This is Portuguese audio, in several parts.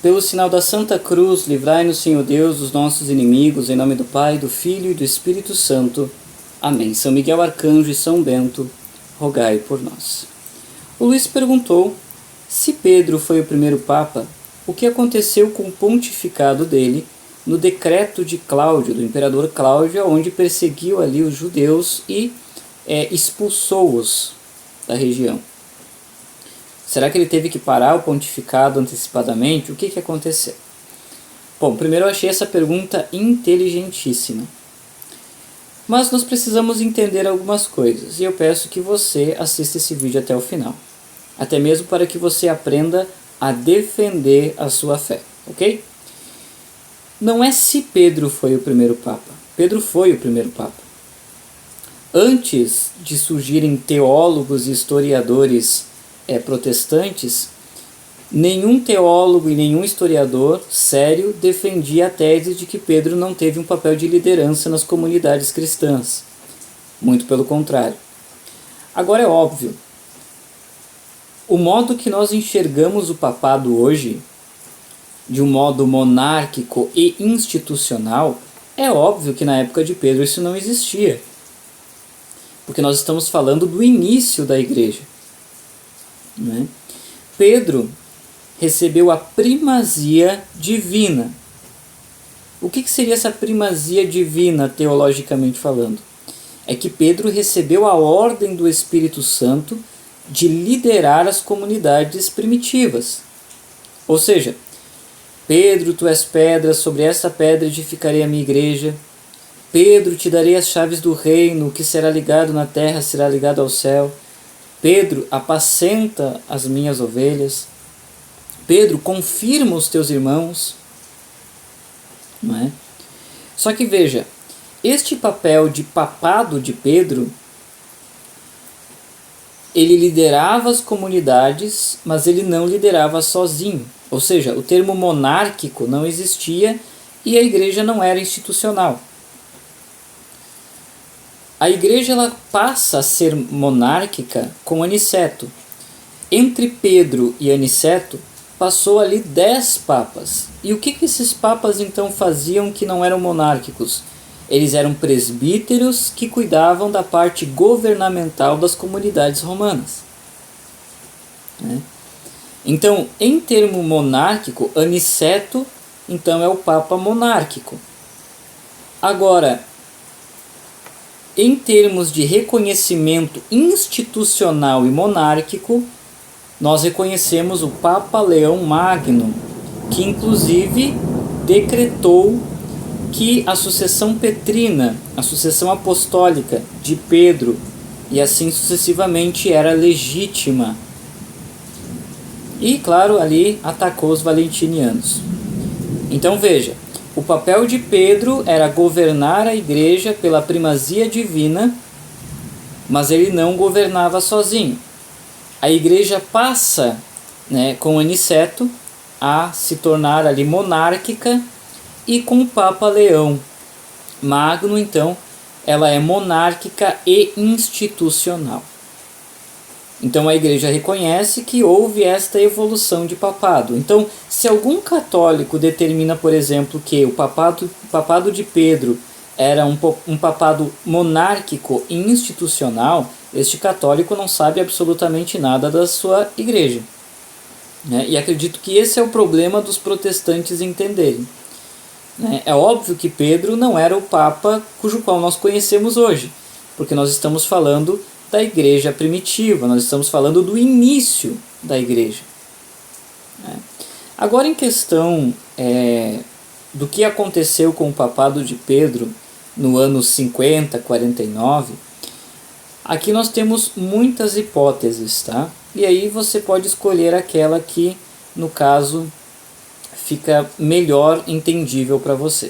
Pelo sinal da Santa Cruz, livrai-nos, Senhor Deus, dos nossos inimigos, em nome do Pai, do Filho e do Espírito Santo. Amém. São Miguel Arcanjo e São Bento, rogai por nós. O Luiz perguntou, se Pedro foi o primeiro Papa, o que aconteceu com o pontificado dele no decreto de Cláudio, do imperador Cláudio, onde perseguiu ali os judeus e expulsou-os da região? Será que ele teve que parar o pontificado antecipadamente? O que aconteceu? Bom, primeiro eu achei essa pergunta inteligentíssima. Mas nós precisamos entender algumas coisas, e eu peço que você assista esse vídeo até o final. Até mesmo para que você aprenda a defender a sua fé, ok? Não é se Pedro foi o primeiro Papa. Pedro foi o primeiro Papa. Antes de surgirem teólogos e historiadores protestantes, nenhum teólogo e nenhum historiador sério defendia a tese de que Pedro não teve um papel de liderança nas comunidades cristãs. Muito pelo contrário. Agora é óbvio, o modo que nós enxergamos o papado hoje, de um modo monárquico e institucional, é óbvio que na época de Pedro isso não existia. Porque nós estamos falando do início da igreja. Né? Pedro recebeu a primazia divina. O que seria essa primazia divina, teologicamente falando? É que Pedro recebeu a ordem do Espírito Santo de liderar as comunidades primitivas. Ou seja, Pedro, tu és pedra, sobre essa pedra edificarei a minha igreja. Pedro, te darei as chaves do reino, o que será ligado na terra será ligado ao céu. Pedro, apacenta as minhas ovelhas. Pedro, confirma os teus irmãos. Não é? Só que veja, este papel de papado de Pedro, ele liderava as comunidades, mas ele não liderava sozinho. Ou seja, o termo monárquico não existia e a igreja não era institucional. A igreja ela passa a ser monárquica com Aniceto. Entre Pedro e Aniceto passou ali 10 papas. E o que esses papas então faziam que não eram monárquicos? Eles eram presbíteros que cuidavam da parte governamental das comunidades romanas. Então, em termo monárquico, Aniceto então é o papa monárquico. Agora, em termos de reconhecimento institucional e monárquico, nós reconhecemos o Papa Leão Magno, que inclusive decretou que a sucessão petrina, a sucessão apostólica de Pedro e assim sucessivamente era legítima. E, claro, ali atacou os valentinianos. Então veja, o papel de Pedro era governar a igreja pela primazia divina, mas ele não governava sozinho. A igreja passa, com Aniceto a se tornar ali monárquica e com o Papa Leão Magno, então, ela é monárquica e institucional. Então a igreja reconhece que houve esta evolução de papado. Então, se algum católico determina, por exemplo, que o papado de Pedro era um papado monárquico e institucional, este católico não sabe absolutamente nada da sua igreja. E acredito que esse é o problema dos protestantes entenderem. É óbvio que Pedro não era o Papa cujo qual nós conhecemos hoje, porque nós estamos falando da igreja primitiva, nós estamos falando do início da igreja. Agora, em questão do que aconteceu com o papado de Pedro no ano 50, 49, aqui nós temos muitas hipóteses, tá? E aí você pode escolher aquela que, no caso, fica melhor entendível para você.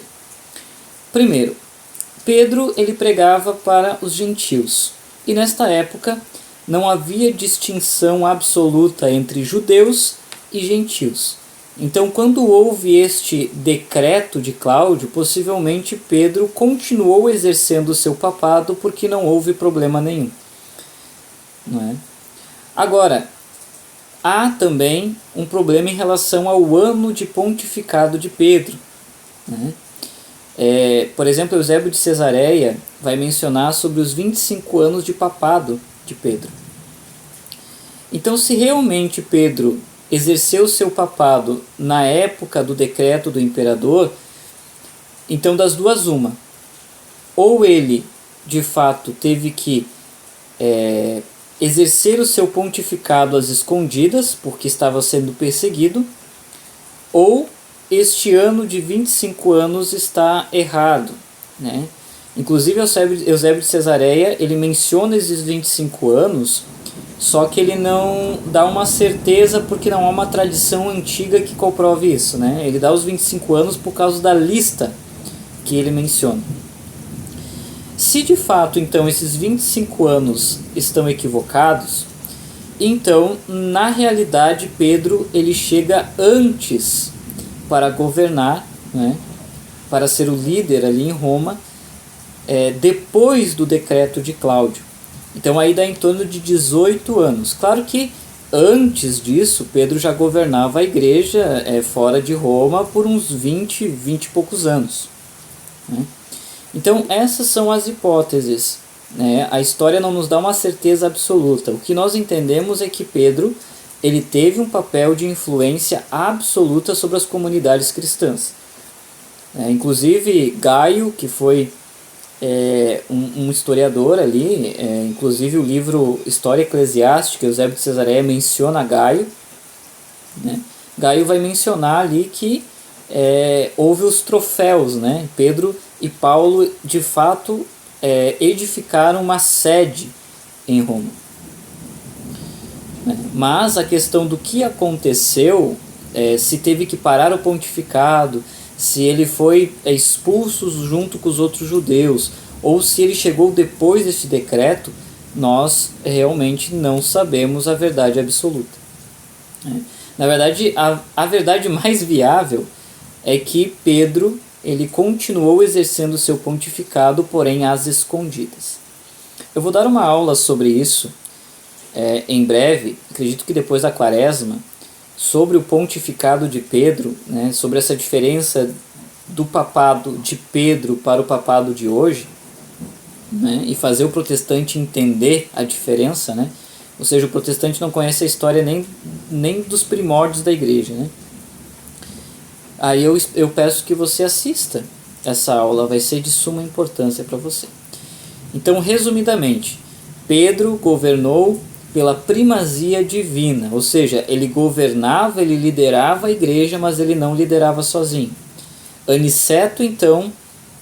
Primeiro, Pedro ele pregava para os gentios. E nesta época não havia distinção absoluta entre judeus e gentios. Então, quando houve este decreto de Cláudio, possivelmente Pedro continuou exercendo o seu papado porque não houve problema nenhum. Não é? Agora, há também um problema em relação ao ano de pontificado de Pedro, né? Por exemplo, Eusébio de Cesareia vai mencionar sobre os 25 anos de papado de Pedro. Então, se realmente Pedro exerceu seu papado na época do decreto do imperador, então das duas uma, ou ele de fato teve que exercer o seu pontificado às escondidas, porque estava sendo perseguido, ou este ano de 25 anos está errado, né? Inclusive Eusébio de Cesareia, ele menciona esses 25 anos, só que ele não dá uma certeza porque não há uma tradição antiga que comprove isso, né? Ele dá os 25 anos por causa da lista que ele menciona. Se de fato então esses 25 anos estão equivocados, então na realidade Pedro ele chega antes para governar, né, para ser o líder ali em Roma, depois do decreto de Cláudio. Então aí dá em torno de 18 anos. Claro que antes disso Pedro já governava a igreja fora de Roma por uns 20 e poucos anos, né? Então essas são as hipóteses, né? A história não nos dá uma certeza absoluta. O que nós entendemos é que Pedro ele teve um papel de influência absoluta sobre as comunidades cristãs. Inclusive Gaio, que foi um historiador ali, inclusive o livro História Eclesiástica, Eusébio de Cesareia menciona Gaio, né? Gaio vai mencionar ali que houve os troféus, né? Pedro e Paulo de fato edificaram uma sede em Roma. Mas a questão do que aconteceu, se teve que parar o pontificado, se ele foi expulso junto com os outros judeus, ou se ele chegou depois desse decreto, nós realmente não sabemos a verdade absoluta. Na verdade, a verdade mais viável é que Pedro ele continuou exercendo seu pontificado, porém às escondidas. Eu vou dar uma aula sobre isso em breve, acredito que depois da Quaresma, sobre o pontificado de Pedro, né, sobre essa diferença do papado de Pedro para o papado de hoje, né, e fazer o protestante entender a diferença, né? Ou seja, o protestante não conhece a história nem dos primórdios da igreja, né? Aí eu peço que você assista essa aula, vai ser de suma importância para você. Então, resumidamente, Pedro governou pela primazia divina, ou seja, ele governava, ele liderava a igreja, mas ele não liderava sozinho. Aniceto, então,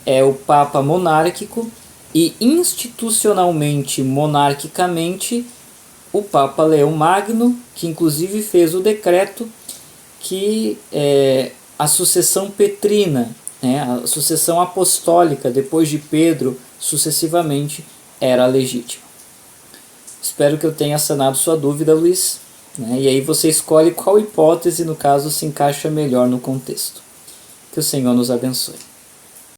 é o Papa monárquico e institucionalmente, monarquicamente, o Papa Leão Magno, que inclusive fez o decreto que a sucessão petrina, né, a sucessão apostólica depois de Pedro, sucessivamente, era legítima. Espero que eu tenha sanado sua dúvida, Luiz, né? E aí você escolhe qual hipótese, no caso, se encaixa melhor no contexto. Que o Senhor nos abençoe.